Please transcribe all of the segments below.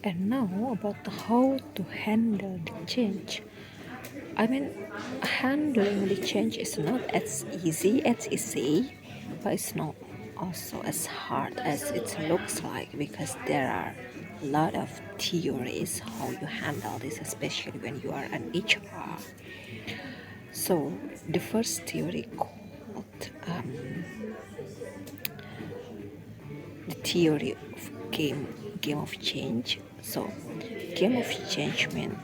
And now about how to handle the change. I mean, handling the change is not as easy as it say, but it's not also as hard as it looks like because there are a lot of theories how you handle this, especially when you are an HR. So the first theory called the theory of game of change. So game of change means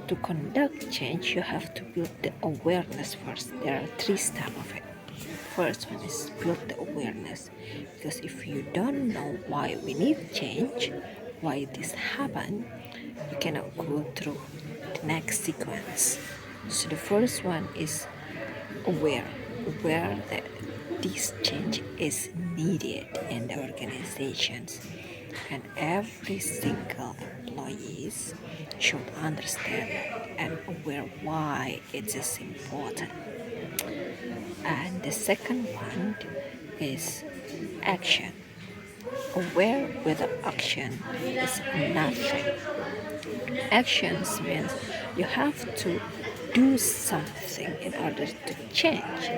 to conduct change, you have to build the awareness first. There are three steps of it. First one is build the awareness, because if you don't know why we need change, why this happened, you cannot go through the next sequence. So the first one is aware that this change is needed in the organizations, and every single employees should understand and aware why it is important. And the second one is action. Aware without action is nothing. Actions means you have to do something in order to change,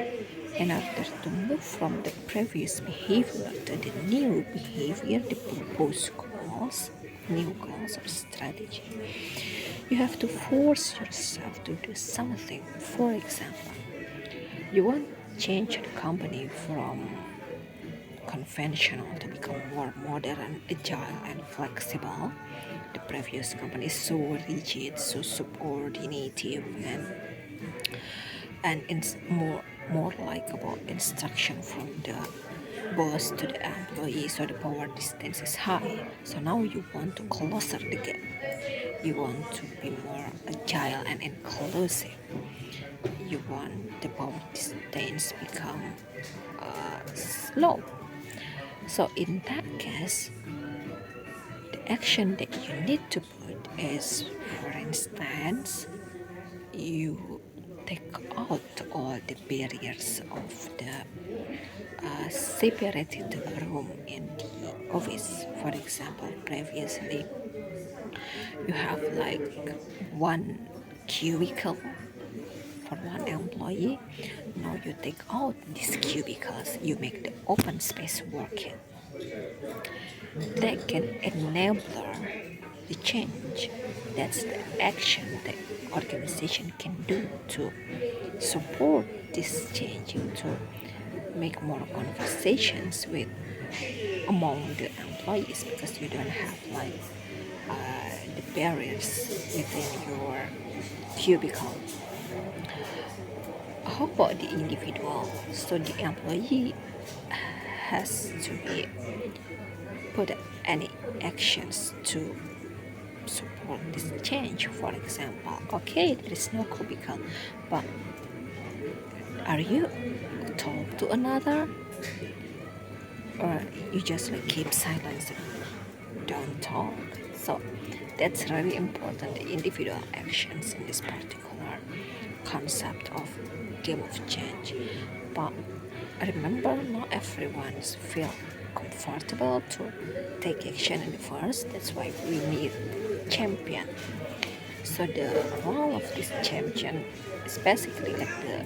in order to move from the previous behavior to the new behavior, the proposed goals, new goals or strategy. You have to force yourself to do something. For example, you want to change the company from conventional to become more modern, agile, and flexible. The previous company is so rigid, so subordinative, and it's more like about instruction from the boss to the employee, so the power distance is high. So now you want to closer the gap. You want to be more agile and inclusive. You want the power distance become slow. So in that case, the action that you need to put is, for instance, you take out all the barriers of the separated room in the office. For example, previously you have like one cubicle for one employee. Now you take out these cubicles, you make the open space working. That can enable the change. That's the action that organization can do to support this change, to make more conversations with among the employees, because you don't have like the barriers within your cubicle. How about the individual? So the employee has to be put any actions to support this change. For example, okay, there is no cubicle, but are you talk to another, or you just like keep silence and don't talk? So that's really important, the individual actions in this particular concept of game of change. But remember, not everyone feel comfortable to take action in the first. That's why we need champion. So the role of this champion is basically like the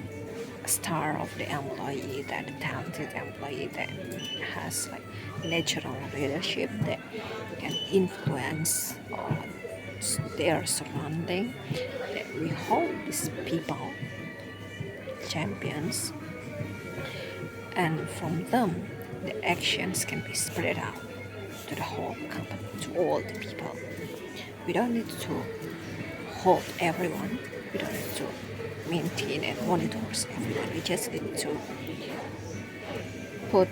star of the employee, that the talented employee that has like natural leadership that can influence their surrounding. That we hold these people champions, and from them the actions can be spread out to the whole company, to all the people. We don't need to hold everyone, we don't need to maintain and monitor everyone. We just need to put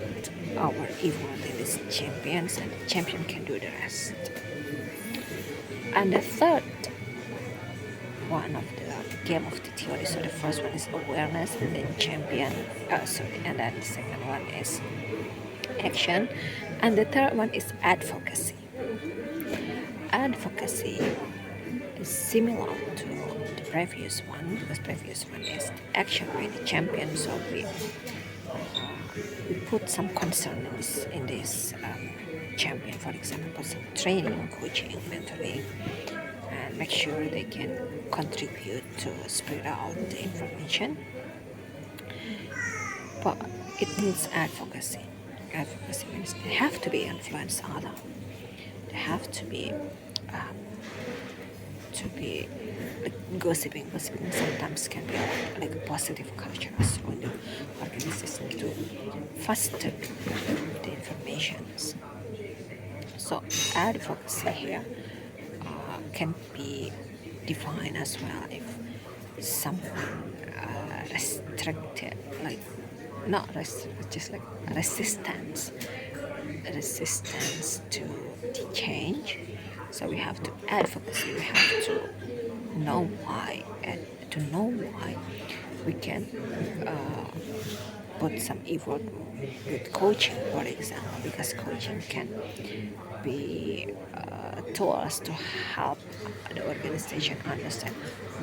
our effort in these champions, and the champion can do the rest. And the third one of the game of the theory, so the first one is awareness, and then champion, and then the second one is action, and the third one is advocacy. Advocacy is similar to the previous one, because previous one is action by the champion. So we put some concern in this champion, for example, put some training, coaching, mentoring, and make sure they can contribute to spread out the information. But it needs advocacy. Advocacy means they have to be influence other. They have um, to be like gossiping. Gossiping sometimes can be like a positive culture on the organization to foster the informations. So advocacy here can be defined as well if someone restricted, like not restricted, just like resistance to the change. So we have to advocacy. We have to know why, and to know why we can put some effort with coaching, for example, because coaching can be tools to help the organization understand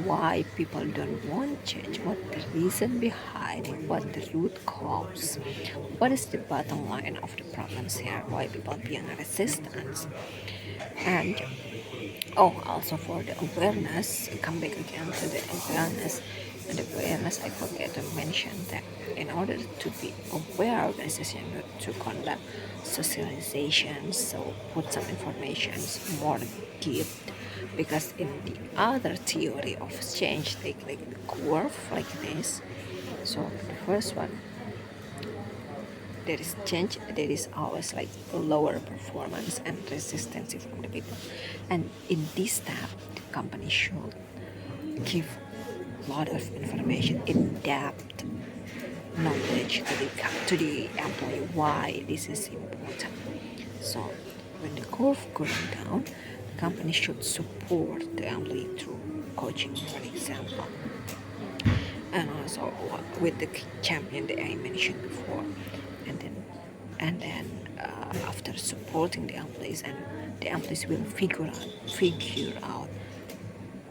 why people don't want change, what the reason behind it, what the root cause, what is the bottom line of the problems here, why people being resistance, and also for the awareness. Come back again to the awareness. And awareness, I forget to mention that in order to be aware, organization to conduct socialization, so put some information more deep, because in the other theory of change, like curve like this. So the first one, there is change, there is always like lower performance and resistance from the people, and in this step the company should give a lot of information, in depth knowledge to the employee why this is important. So when the curve going down, the company should support the employee through coaching, for example, and also with the champion that I mentioned before. And then after supporting the employees, and the employees will figure out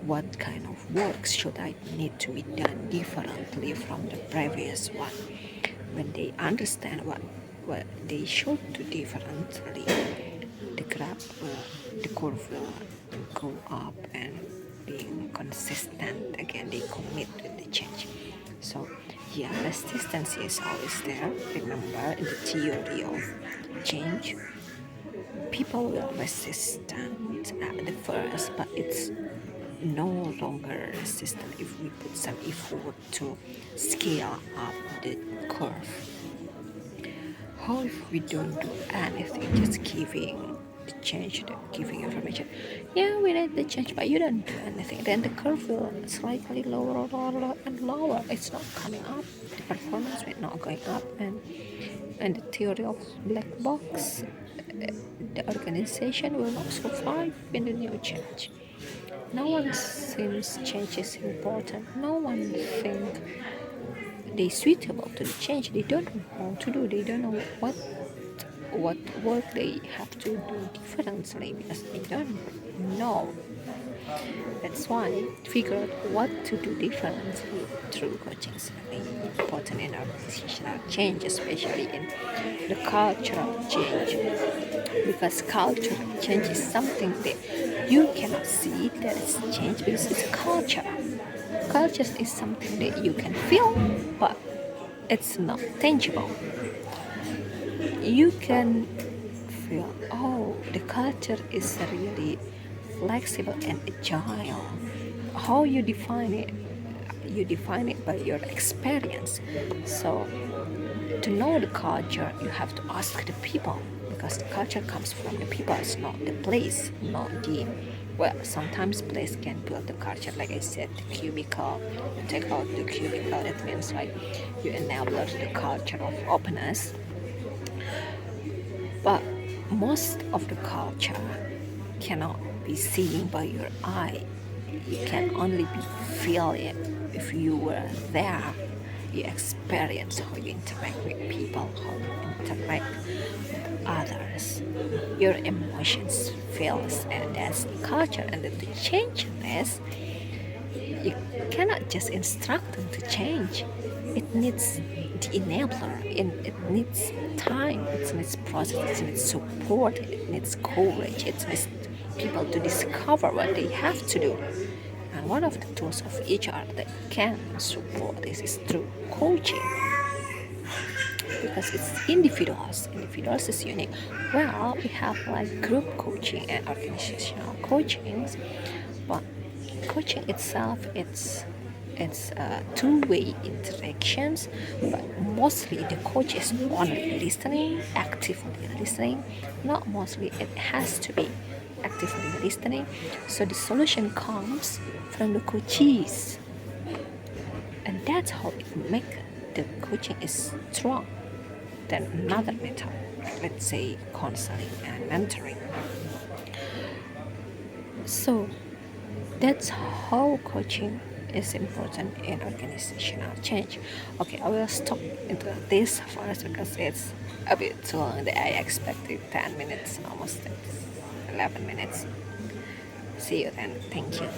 what kind of works should I need to be done differently from the previous one. When they understand what they should do differently, the curve will go up, and being consistent again, they commit with the change. So yeah, resistance is always there. Remember, in the theory of change, people will resistant at the first, but it's no longer resistant if we put some effort to scale up the curve. How if we don't do anything, just giving the change, giving information? Yeah, we need the change, but you don't do anything. Then the curve will slightly lower and lower. It's not coming up. The performance will not going up, and the theory of black box, the organization will not survive in the new change. No one thinks change is important. No one thinks they suitable to the change. They don't know how to do. They don't know what work they have to do differently, because they don't know. That's why figure out what to do differently through coaching is really important in organizational change, especially in the cultural change, because cultural change is something that you cannot see that it's change, because it's a culture. Culture is something that you can feel, but it's not tangible. You can feel, oh, the culture is really flexible and agile. How you define it? You define it by your experience. So to know the culture, you have to ask the people, because the culture comes from the people. It's not the place, not the, well, sometimes place can build the culture. Like I said, the cubicle, you take out the cubicle, that means like you enable the culture of openness. But most of the culture cannot be seen by your eye. You can only feel it if you were there. You experience how you interact with people, how you interact with others. Your emotions feels, and that's the culture. And then to change this, you cannot just instruct them to change. It needs the enabler, and it needs time, it needs process, it needs support, it needs courage, it needs people to discover what they have to do. And one of the tools of HR that can support this is through coaching, because it's individuals. Individuals is unique. Well, we have like group coaching and organizational coachings, but coaching itself, it's two-way interactions, but mostly the coach is only listening, actively listening. Not mostly, it has to be actively listening. So the solution comes from the coaches, and that's how it makes the coaching is strong than another method, let's say counseling and mentoring. So that's how coaching is important in organizational change. Okay, I will stop into this first because it's a bit too long that I expected 10 minutes, almost 11 minutes. See you then. Thank you.